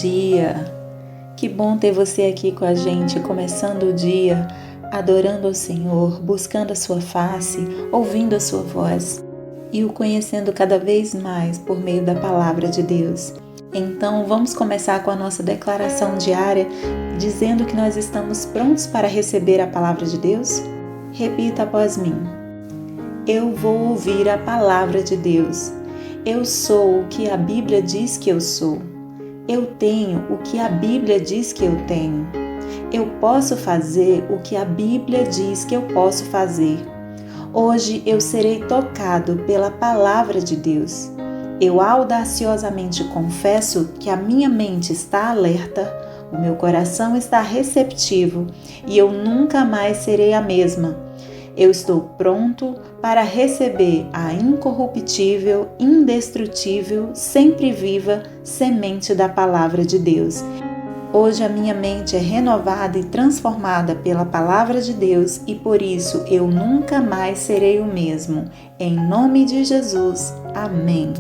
dia! Que bom ter você aqui com a gente, começando o dia, adorando ao Senhor, buscando a sua face, ouvindo a sua voz e o conhecendo cada vez mais por meio da palavra de Deus. Então, vamos começar com a nossa declaração diária, dizendo que nós estamos prontos para receber a palavra de Deus? Repita após mim. Eu vou ouvir a palavra de Deus. Eu sou o que a Bíblia diz que eu sou. Eu tenho o que a Bíblia diz que eu tenho. Eu posso fazer o que a Bíblia diz que eu posso fazer. Hoje eu serei tocado pela palavra de Deus. Eu audaciosamente confesso que a minha mente está alerta, o meu coração está receptivo e eu nunca mais serei a mesma. Eu estou pronto para receber a incorruptível, indestrutível, sempre viva semente da palavra de Deus. Hoje a minha mente é renovada e transformada pela palavra de Deus e por isso eu nunca mais serei o mesmo. Em nome de Jesus. Amém.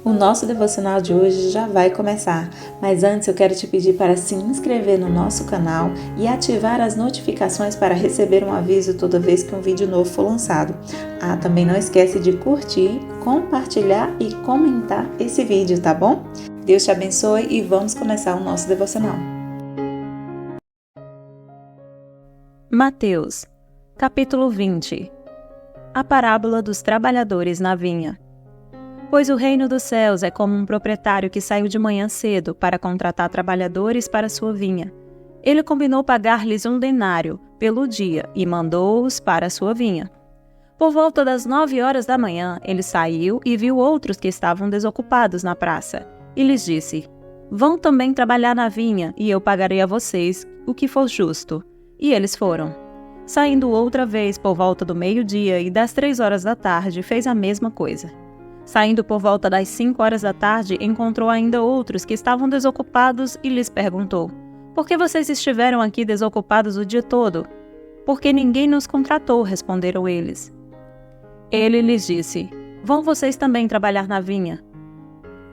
O nosso devocional de hoje já vai começar, mas antes eu quero te pedir para se inscrever no nosso canal e ativar as notificações para receber um aviso toda vez que um vídeo novo for lançado. Também não esquece de curtir, compartilhar e comentar esse vídeo, tá bom? Deus te abençoe e vamos começar o nosso devocional. Mateus, capítulo 20. A parábola dos trabalhadores na vinha. Pois o reino dos céus é como um proprietário que saiu de manhã cedo para contratar trabalhadores para sua vinha. Ele combinou pagar-lhes 1 denário pelo dia e mandou-os para a sua vinha. Por volta das 9 horas da manhã, ele saiu e viu outros que estavam desocupados na praça, e lhes disse: Vão também trabalhar na vinha, e eu pagarei a vocês o que for justo. E eles foram. Saindo outra vez por volta do meio-dia e das 3 horas da tarde, fez a mesma coisa. Saindo por volta das 5 horas da tarde, encontrou ainda outros que estavam desocupados e lhes perguntou: Por que vocês estiveram aqui desocupados o dia todo? Porque ninguém nos contratou, responderam eles. Ele lhes disse: Vão vocês também trabalhar na vinha.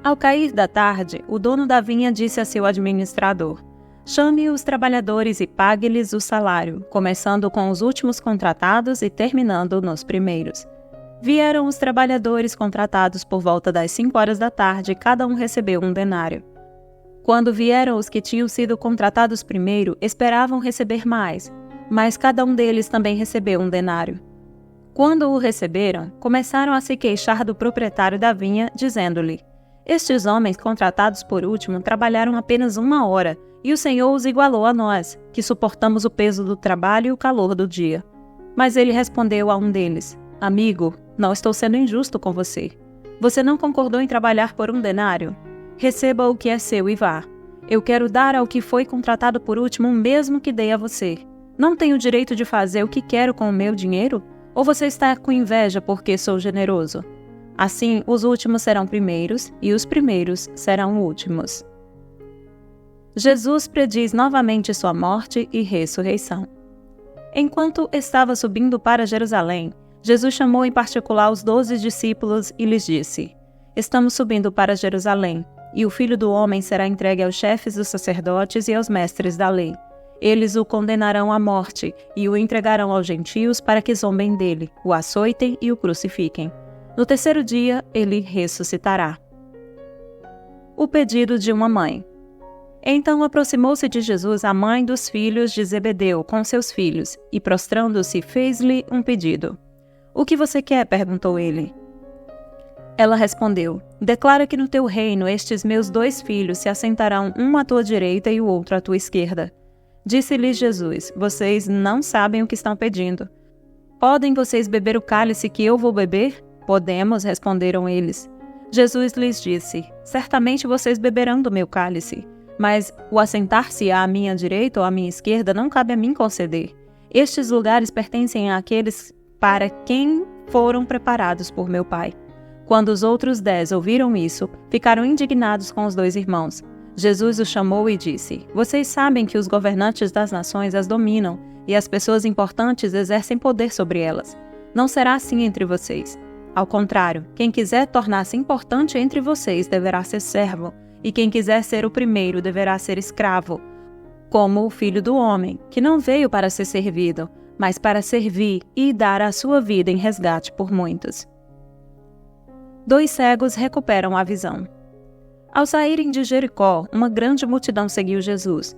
Ao cair da tarde, o dono da vinha disse a seu administrador: Chame os trabalhadores e pague-lhes o salário, começando com os últimos contratados e terminando nos primeiros. Vieram os trabalhadores contratados por volta das 5 horas da tarde, cada um recebeu 1 denário. Quando vieram os que tinham sido contratados primeiro, esperavam receber mais, mas cada um deles também recebeu 1 denário. Quando o receberam, começaram a se queixar do proprietário da vinha, dizendo-lhe: Estes homens contratados por último trabalharam apenas 1 hora, e o Senhor os igualou a nós, que suportamos o peso do trabalho e o calor do dia. Mas ele respondeu a um deles: Amigo, não estou sendo injusto com você. Você não concordou em trabalhar por 1 denário? Receba o que é seu e vá. Eu quero dar ao que foi contratado por último o mesmo que dei a você. Não tenho o direito de fazer o que quero com o meu dinheiro? Ou você está com inveja porque sou generoso? Assim, os últimos serão primeiros e os primeiros serão últimos. Jesus prediz novamente sua morte e ressurreição. Enquanto estava subindo para Jerusalém, Jesus chamou em particular os 12 discípulos e lhes disse: Estamos subindo para Jerusalém, e o Filho do Homem será entregue aos chefes dos sacerdotes e aos mestres da lei. Eles o condenarão à morte e o entregarão aos gentios para que zombem dele, o açoitem e o crucifiquem. No terceiro dia, ele ressuscitará. O pedido de uma mãe. Então aproximou-se de Jesus a mãe dos filhos de Zebedeu com seus filhos, e prostrando-se fez-lhe um pedido. O que você quer? Perguntou ele. Ela respondeu: Declara que no teu reino estes meus 2 filhos se assentarão, um à tua direita e o outro à tua esquerda. Disse-lhes Jesus: Vocês não sabem o que estão pedindo. Podem vocês beber o cálice que eu vou beber? Podemos, responderam eles. Jesus lhes disse: Certamente vocês beberão do meu cálice, mas o assentar-se à minha direita ou à minha esquerda não cabe a mim conceder. Estes lugares pertencem àqueles para quem foram preparados por meu Pai. Quando os outros 10 ouviram isso, ficaram indignados com os 2 irmãos. Jesus os chamou e disse: Vocês sabem que os governantes das nações as dominam, e as pessoas importantes exercem poder sobre elas. Não será assim entre vocês. Ao contrário, quem quiser tornar-se importante entre vocês deverá ser servo, e quem quiser ser o primeiro deverá ser escravo, como o Filho do Homem, que não veio para ser servido, mas para servir e dar a sua vida em resgate por muitos. 2 cegos recuperam a visão. Ao saírem de Jericó, uma grande multidão seguiu Jesus.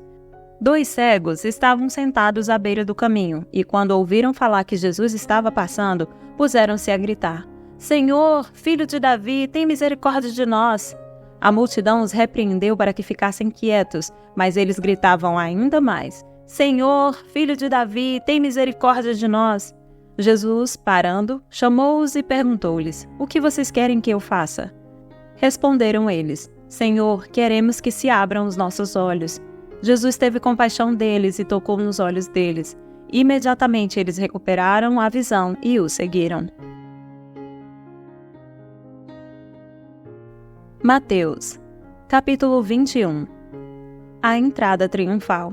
2 cegos estavam sentados à beira do caminho, e quando ouviram falar que Jesus estava passando, puseram-se a gritar: Senhor, filho de Davi, tem misericórdia de nós! A multidão os repreendeu para que ficassem quietos, mas eles gritavam ainda mais: Senhor, filho de Davi, tem misericórdia de nós! Jesus, parando, chamou-os e perguntou-lhes: O que vocês querem que eu faça? Responderam eles: Senhor, queremos que se abram os nossos olhos. Jesus teve compaixão deles e tocou nos olhos deles. Imediatamente eles recuperaram a visão e o seguiram. Mateus, capítulo 21. A entrada triunfal.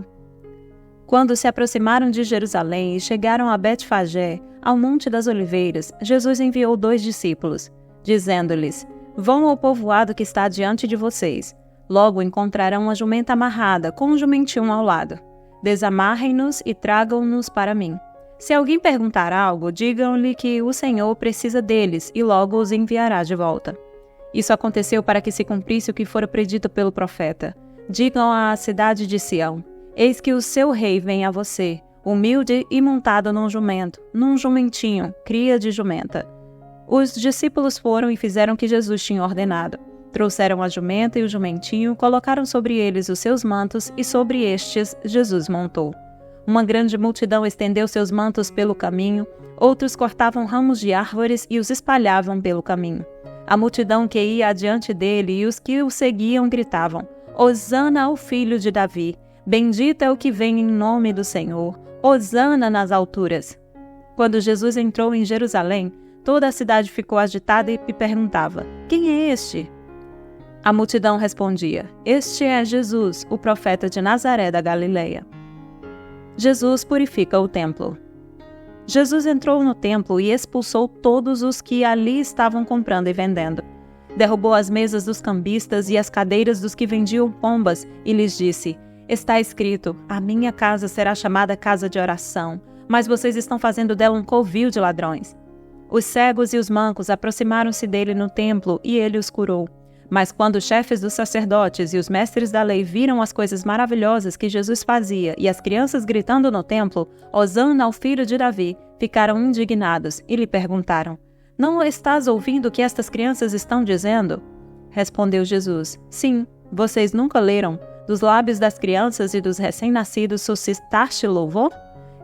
Quando se aproximaram de Jerusalém e chegaram a Betfagé, ao Monte das Oliveiras, Jesus enviou 2 discípulos, dizendo-lhes: Vão ao povoado que está diante de vocês. Logo encontrarão uma jumenta amarrada, com um jumentinho ao lado. Desamarrem-nos e tragam-nos para mim. Se alguém perguntar algo, digam-lhe que o Senhor precisa deles e logo os enviará de volta. Isso aconteceu para que se cumprisse o que fora predito pelo profeta. Digam à cidade de Sião: Eis que o seu rei vem a você, humilde e montado num jumento, num jumentinho, cria de jumenta. Os discípulos foram e fizeram o que Jesus tinha ordenado. Trouxeram a jumenta e o jumentinho, colocaram sobre eles os seus mantos e sobre estes Jesus montou. Uma grande multidão estendeu seus mantos pelo caminho, outros cortavam ramos de árvores e os espalhavam pelo caminho. A multidão que ia adiante dele e os que o seguiam gritavam: Hosana ao filho de Davi! Bendito é o que vem em nome do Senhor! Hosana nas alturas! Quando Jesus entrou em Jerusalém, toda a cidade ficou agitada e perguntava: Quem é este? A multidão respondia: Este é Jesus, o profeta de Nazaré da Galileia. Jesus purifica o templo. Jesus entrou no templo e expulsou todos os que ali estavam comprando e vendendo. Derrubou as mesas dos cambistas e as cadeiras dos que vendiam pombas e lhes disse: Está escrito: A minha casa será chamada casa de oração, mas vocês estão fazendo dela um covil de ladrões. Os cegos e os mancos aproximaram-se dele no templo e ele os curou. Mas quando os chefes dos sacerdotes e os mestres da lei viram as coisas maravilhosas que Jesus fazia e as crianças gritando no templo: Hosana ao filho de Davi, ficaram indignados e lhe perguntaram: Não estás ouvindo o que estas crianças estão dizendo? Respondeu Jesus: Sim, vocês nunca leram: Dos lábios das crianças e dos recém-nascidos suscitaste louvor?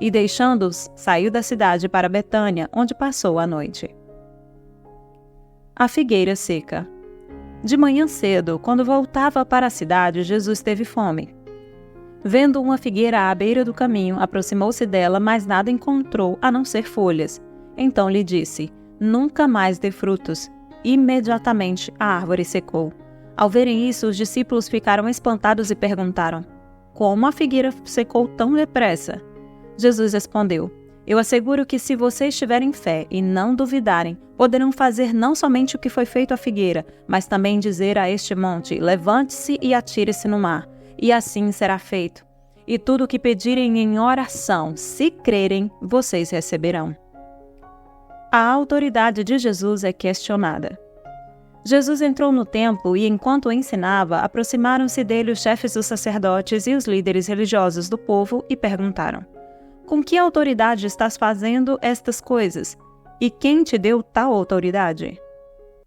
E deixando-os, saiu da cidade para Betânia, onde passou a noite. A figueira seca. De manhã cedo, quando voltava para a cidade, Jesus teve fome. Vendo uma figueira à beira do caminho, aproximou-se dela, mas nada encontrou a não ser folhas. Então lhe disse: Nunca mais dê frutos. Imediatamente a árvore secou. Ao verem isso, os discípulos ficaram espantados e perguntaram: Como a figueira secou tão depressa? Jesus respondeu: Eu asseguro que se vocês tiverem fé e não duvidarem, poderão fazer não somente o que foi feito à figueira, mas também dizer a este monte: Levante-se e atire-se no mar, e assim será feito. E tudo o que pedirem em oração, se crerem, vocês receberão. A autoridade de Jesus é questionada. Jesus entrou no templo e, enquanto ensinava, aproximaram-se dele os chefes dos sacerdotes e os líderes religiosos do povo e perguntaram: Com que autoridade estás fazendo estas coisas? E quem te deu tal autoridade?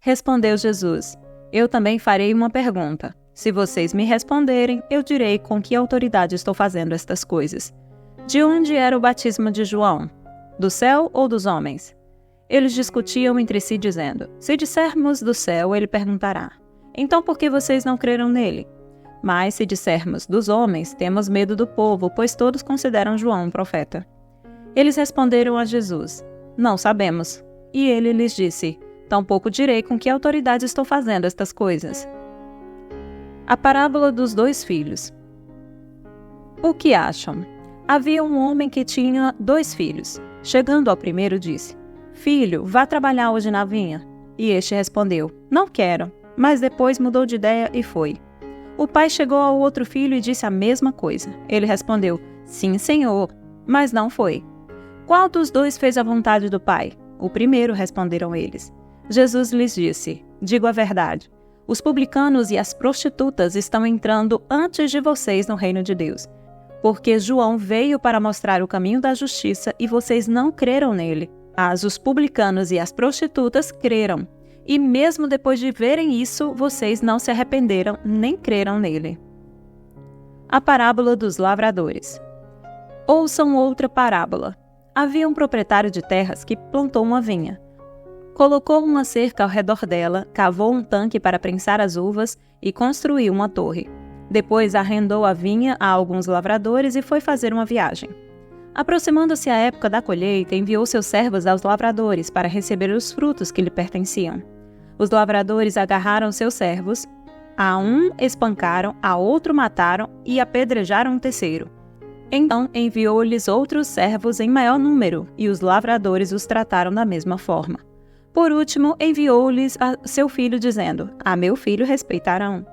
Respondeu Jesus: Eu também farei uma pergunta. Se vocês me responderem, eu direi com que autoridade estou fazendo estas coisas. De onde era o batismo de João? Do céu ou dos homens? Eles discutiam entre si, dizendo: Se dissermos do céu, ele perguntará: Então por que vocês não creram nele? Mas se dissermos dos homens, temos medo do povo, pois todos consideram João um profeta. Eles responderam a Jesus: Não sabemos. E ele lhes disse: Tampouco direi com que autoridade estou fazendo estas coisas. A parábola dos 2 filhos. O que acham? Havia um homem que tinha 2 filhos. Chegando ao primeiro, disse: Filho, vá trabalhar hoje na vinha. E este respondeu: Não quero. Mas depois mudou de ideia e foi. O pai chegou ao outro filho e disse a mesma coisa. Ele respondeu: sim, senhor, mas não foi. Qual dos dois fez a vontade do pai? O primeiro, responderam eles. Jesus lhes disse: digo a verdade. Os publicanos e as prostitutas estão entrando antes de vocês no reino de Deus. Porque João veio para mostrar o caminho da justiça e vocês não creram nele. Mas os publicanos e as prostitutas creram. E mesmo depois de verem isso, vocês não se arrependeram nem creram nele. A parábola dos lavradores. Ouçam outra parábola. Havia um proprietário de terras que plantou uma vinha. Colocou uma cerca ao redor dela, cavou um tanque para prensar as uvas e construiu uma torre. Depois arrendou a vinha a alguns lavradores e foi fazer uma viagem. Aproximando-se a época da colheita, enviou seus servos aos lavradores para receber os frutos que lhe pertenciam. Os lavradores agarraram seus servos, a um espancaram, a outro mataram e apedrejaram o terceiro. Então enviou-lhes outros servos em maior número, e os lavradores os trataram da mesma forma. Por último, enviou-lhes a seu filho, dizendo: a meu filho respeitarão.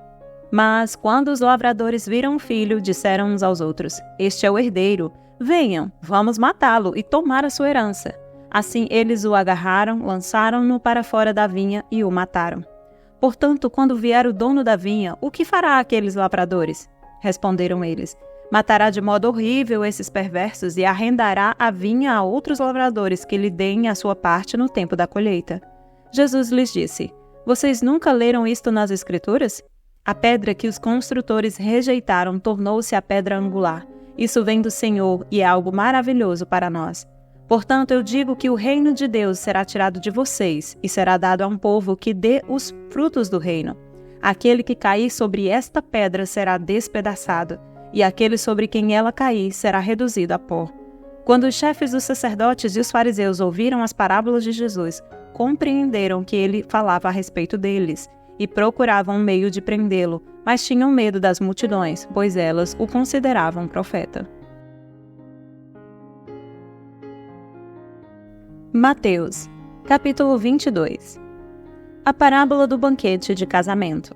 Mas, quando os lavradores viram o filho, disseram uns aos outros: este é o herdeiro. Venham, vamos matá-lo e tomar a sua herança. Assim eles o agarraram, lançaram-no para fora da vinha e o mataram. Portanto, quando vier o dono da vinha, o que fará aqueles lavradores? Responderam eles: matará de modo horrível esses perversos e arrendará a vinha a outros lavradores que lhe deem a sua parte no tempo da colheita. Jesus lhes disse: vocês nunca leram isto nas Escrituras? A pedra que os construtores rejeitaram tornou-se a pedra angular. Isso vem do Senhor e é algo maravilhoso para nós. Portanto, eu digo que o reino de Deus será tirado de vocês e será dado a um povo que dê os frutos do reino. Aquele que cair sobre esta pedra será despedaçado, e aquele sobre quem ela cair será reduzido a pó. Quando os chefes dos sacerdotes e os fariseus ouviram as parábolas de Jesus, compreenderam que ele falava a respeito deles, e procuravam um meio de prendê-lo, mas tinham medo das multidões, pois elas o consideravam profeta. Mateus, capítulo 22. A parábola do banquete de casamento.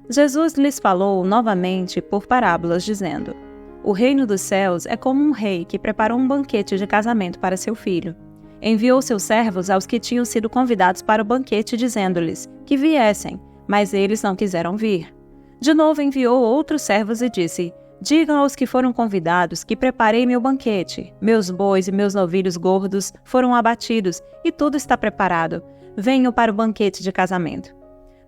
Jesus lhes falou novamente por parábolas, dizendo: o reino dos céus é como um rei que preparou um banquete de casamento para seu filho. Enviou seus servos aos que tinham sido convidados para o banquete, dizendo-lhes que viessem, mas eles não quiseram vir. De novo enviou outros servos e disse: digam aos que foram convidados que preparei meu banquete. Meus bois e meus novilhos gordos foram abatidos e tudo está preparado. Venham para o banquete de casamento.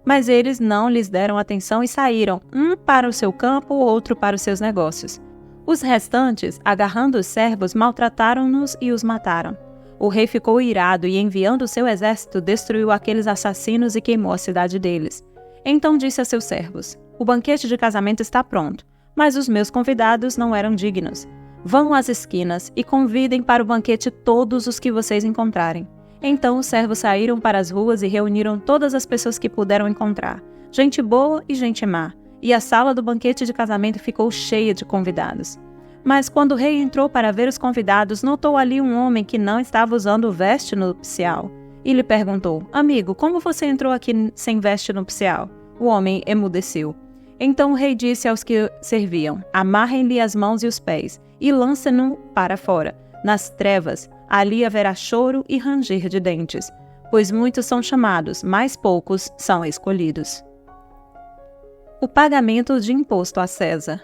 Mas eles não lhes deram atenção e saíram, um para o seu campo, outro para os seus negócios. Os restantes, agarrando os servos, maltrataram-nos e os mataram. O rei ficou irado e, enviando seu exército, destruiu aqueles assassinos e queimou a cidade deles. Então disse a seus servos: o banquete de casamento está pronto, mas os meus convidados não eram dignos. Vão às esquinas e convidem para o banquete todos os que vocês encontrarem. Então os servos saíram para as ruas e reuniram todas as pessoas que puderam encontrar, gente boa e gente má, e a sala do banquete de casamento ficou cheia de convidados. Mas quando o rei entrou para ver os convidados, notou ali um homem que não estava usando veste nupcial. E lhe perguntou: amigo, como você entrou aqui sem veste nupcial? O homem emudeceu. Então o rei disse aos que serviam: amarrem-lhe as mãos e os pés, e lancem-no para fora, nas trevas. Ali haverá choro e ranger de dentes, pois muitos são chamados, mas poucos são escolhidos. O pagamento de imposto a César.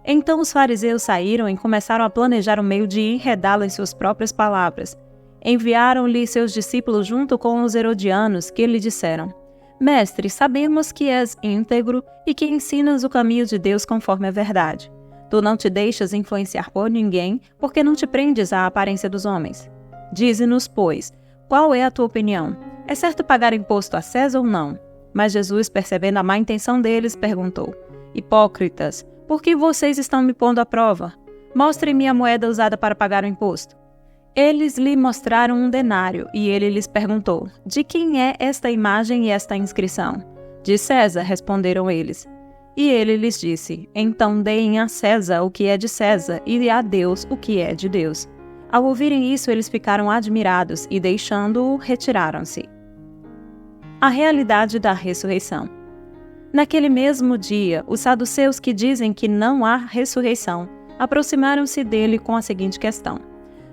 Então os fariseus saíram e começaram a planejar um meio de enredá-lo em suas próprias palavras. Enviaram-lhe seus discípulos junto com os herodianos, que lhe disseram: Mestre, sabemos que és íntegro e que ensinas o caminho de Deus conforme a verdade. Tu não te deixas influenciar por ninguém, porque não te prendes à aparência dos homens. Dize-nos, pois, qual é a tua opinião? É certo pagar imposto a César ou não? Mas Jesus, percebendo a má intenção deles, perguntou: Hipócritas, por que vocês estão me pondo à prova? Mostrem-me a moeda usada para pagar o imposto. Eles lhe mostraram um denário, e ele lhes perguntou: De quem é esta imagem e esta inscrição? De César, responderam eles. E ele lhes disse: Então deem a César o que é de César, e a Deus o que é de Deus. Ao ouvirem isso, eles ficaram admirados, e deixando-o, retiraram-se. A realidade da ressurreição. Naquele mesmo dia, os saduceus, que dizem que não há ressurreição, aproximaram-se dele com a seguinte questão: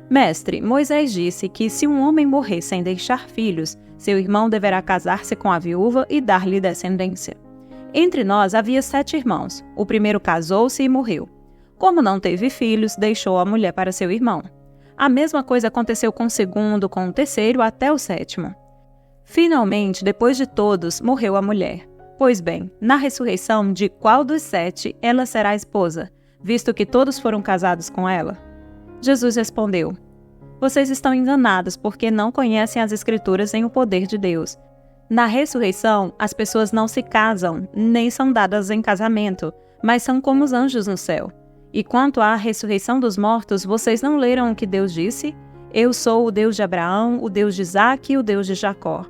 Mestre, Moisés disse que se um homem morrer sem deixar filhos, seu irmão deverá casar-se com a viúva e dar-lhe descendência. Entre nós havia 7 irmãos. O primeiro casou-se e morreu. Como não teve filhos, deixou a mulher para seu irmão. A mesma coisa aconteceu com o segundo, com o terceiro, até o 7º. Finalmente, depois de todos, morreu a mulher. Pois bem, na ressurreição, de qual dos 7 ela será esposa, visto que todos foram casados com ela? Jesus respondeu: Vocês estão enganados porque não conhecem as Escrituras nem o poder de Deus. Na ressurreição, as pessoas não se casam, nem são dadas em casamento, mas são como os anjos no céu. E quanto à ressurreição dos mortos, vocês não leram o que Deus disse? Eu sou o Deus de Abraão, o Deus de Isaque e o Deus de Jacó.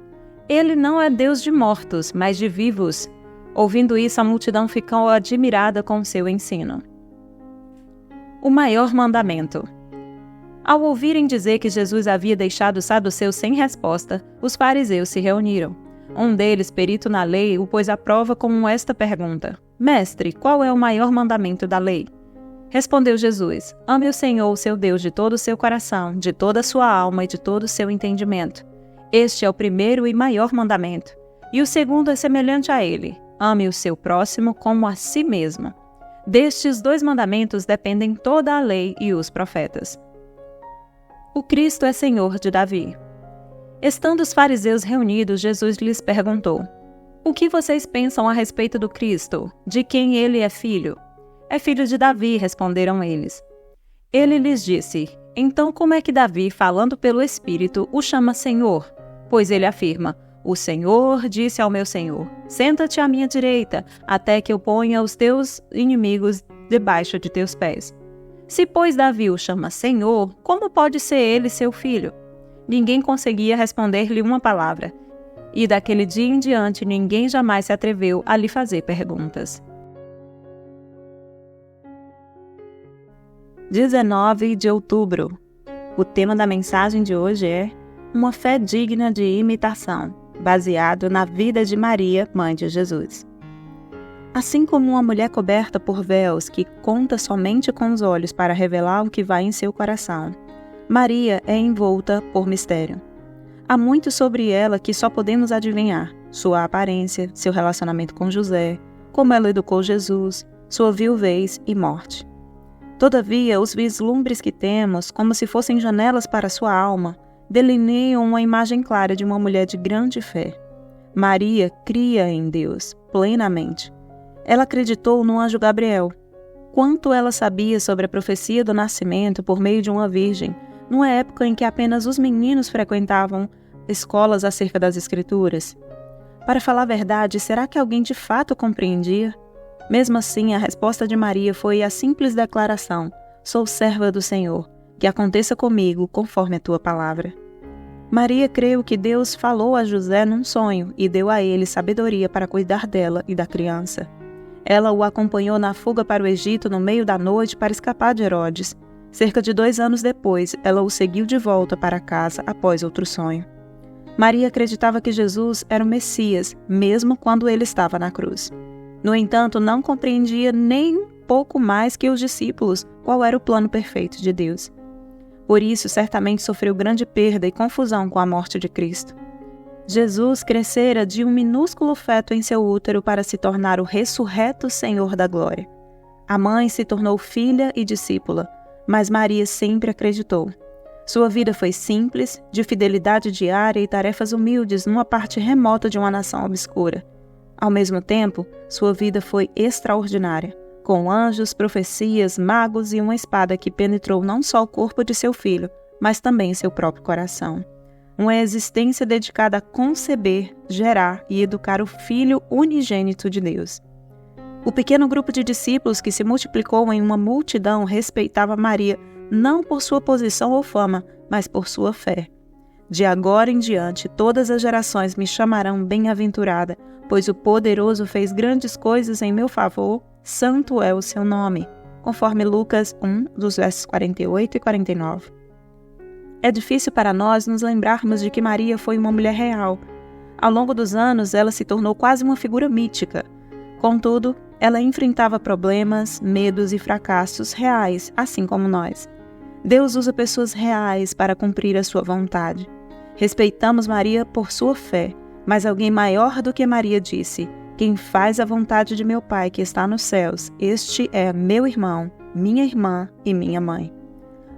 Ele não é Deus de mortos, mas de vivos. Ouvindo isso, a multidão ficou admirada com o seu ensino. O maior mandamento. Ao ouvirem dizer que Jesus havia deixado os saduceus sem resposta, os fariseus se reuniram. Um deles, perito na lei, o pôs à prova com esta pergunta: Mestre, qual é o maior mandamento da lei? Respondeu Jesus: Ame o Senhor, seu Deus, de todo o seu coração, de toda a sua alma e de todo o seu entendimento. Este é o primeiro e maior mandamento. E o segundo é semelhante a ele: ame o seu próximo como a si mesmo. Destes 2 mandamentos dependem toda a lei e os profetas. O Cristo é Senhor de Davi. Estando os fariseus reunidos, Jesus lhes perguntou: O que vocês pensam a respeito do Cristo? De quem ele é filho? É filho de Davi, responderam eles. Ele lhes disse: Então como é que Davi, falando pelo Espírito, o chama Senhor? Pois ele afirma: O Senhor disse ao meu Senhor: Senta-te à minha direita, até que eu ponha os teus inimigos debaixo de teus pés. Se, pois, Davi o chama Senhor, como pode ser ele seu filho? Ninguém conseguia responder-lhe uma palavra. E daquele dia em diante ninguém jamais se atreveu a lhe fazer perguntas. 19 de outubro. O tema da mensagem de hoje é Uma fé digna de imitação, baseado na vida de Maria, mãe de Jesus. Assim como uma mulher coberta por véus que conta somente com os olhos para revelar o que vai em seu coração, Maria é envolta por mistério. Há muito sobre ela que só podemos adivinhar: sua aparência, seu relacionamento com José, como ela educou Jesus, sua viuvez e morte. Todavia, os vislumbres que temos, como se fossem janelas para sua alma, delineiam uma imagem clara de uma mulher de grande fé. Maria cria em Deus, plenamente. Ela acreditou no anjo Gabriel. Quanto ela sabia sobre a profecia do nascimento por meio de uma virgem, numa época em que apenas os meninos frequentavam escolas acerca das Escrituras? Para falar a verdade, será que alguém de fato compreendia? Mesmo assim, a resposta de Maria foi a simples declaração: Sou serva do Senhor, que aconteça comigo conforme a tua palavra. Maria creu que Deus falou a José num sonho e deu a ele sabedoria para cuidar dela e da criança. Ela o acompanhou na fuga para o Egito no meio da noite para escapar de Herodes. Cerca de 2 anos depois, ela o seguiu de volta para casa após outro sonho. Maria acreditava que Jesus era o Messias, mesmo quando ele estava na cruz. No entanto, não compreendia nem pouco mais que os discípulos qual era o plano perfeito de Deus. Por isso, certamente sofreu grande perda e confusão com a morte de Cristo. Jesus crescera de um minúsculo feto em seu útero para se tornar o ressurreto Senhor da glória. A mãe se tornou filha e discípula, mas Maria sempre acreditou. Sua vida foi simples, de fidelidade diária e tarefas humildes numa parte remota de uma nação obscura. Ao mesmo tempo, sua vida foi extraordinária, com anjos, profecias, magos e uma espada que penetrou não só o corpo de seu filho, mas também seu próprio coração. Uma existência dedicada a conceber, gerar e educar o Filho unigênito de Deus. O pequeno grupo de discípulos que se multiplicou em uma multidão respeitava Maria não por sua posição ou fama, mas por sua fé. De agora em diante, todas as gerações me chamarão bem-aventurada, pois o Poderoso fez grandes coisas em meu favor, santo é o seu nome, conforme Lucas 1, dos versos 48 e 49. É difícil para nós nos lembrarmos de que Maria foi uma mulher real. Ao longo dos anos, ela se tornou quase uma figura mítica. Contudo, ela enfrentava problemas, medos e fracassos reais, assim como nós. Deus usa pessoas reais para cumprir a sua vontade. Respeitamos Maria por sua fé, mas alguém maior do que Maria disse: quem faz a vontade de meu Pai que está nos céus, este é meu irmão, minha irmã e minha mãe.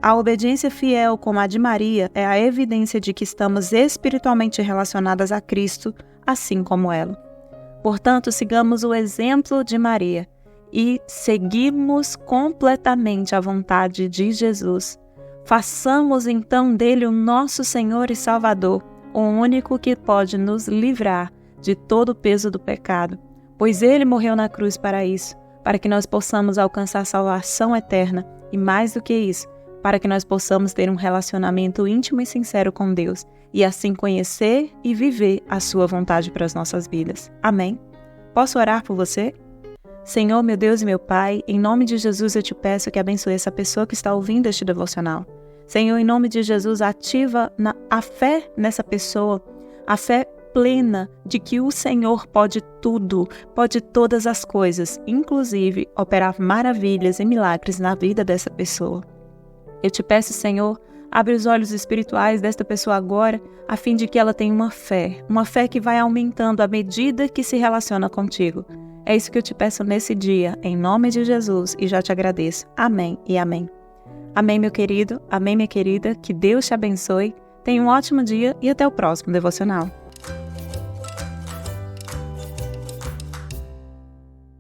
A obediência fiel como a de Maria é a evidência de que estamos espiritualmente relacionadas a Cristo, assim como ela. Portanto, sigamos o exemplo de Maria e seguimos completamente a vontade de Jesus. Façamos então dele o nosso Senhor e Salvador, o único que pode nos livrar de todo o peso do pecado, pois ele morreu na cruz para isso, para que nós possamos alcançar salvação eterna e, mais do que isso, para que nós possamos ter um relacionamento íntimo e sincero com Deus e assim conhecer e viver a sua vontade para as nossas vidas. Amém? Posso orar por você? Senhor, meu Deus e meu Pai, em nome de Jesus eu te peço que abençoe essa pessoa que está ouvindo este devocional. Senhor, em nome de Jesus, ativa a fé nessa pessoa, a fé plena de que o Senhor pode tudo, pode todas as coisas, inclusive operar maravilhas e milagres na vida dessa pessoa. Eu te peço, Senhor, abre os olhos espirituais desta pessoa agora, a fim de que ela tenha uma fé que vai aumentando à medida que se relaciona contigo. É isso que eu te peço nesse dia, em nome de Jesus, e já te agradeço. Amém e amém. Amém, meu querido, amém, minha querida, que Deus te abençoe, tenha um ótimo dia e até o próximo devocional.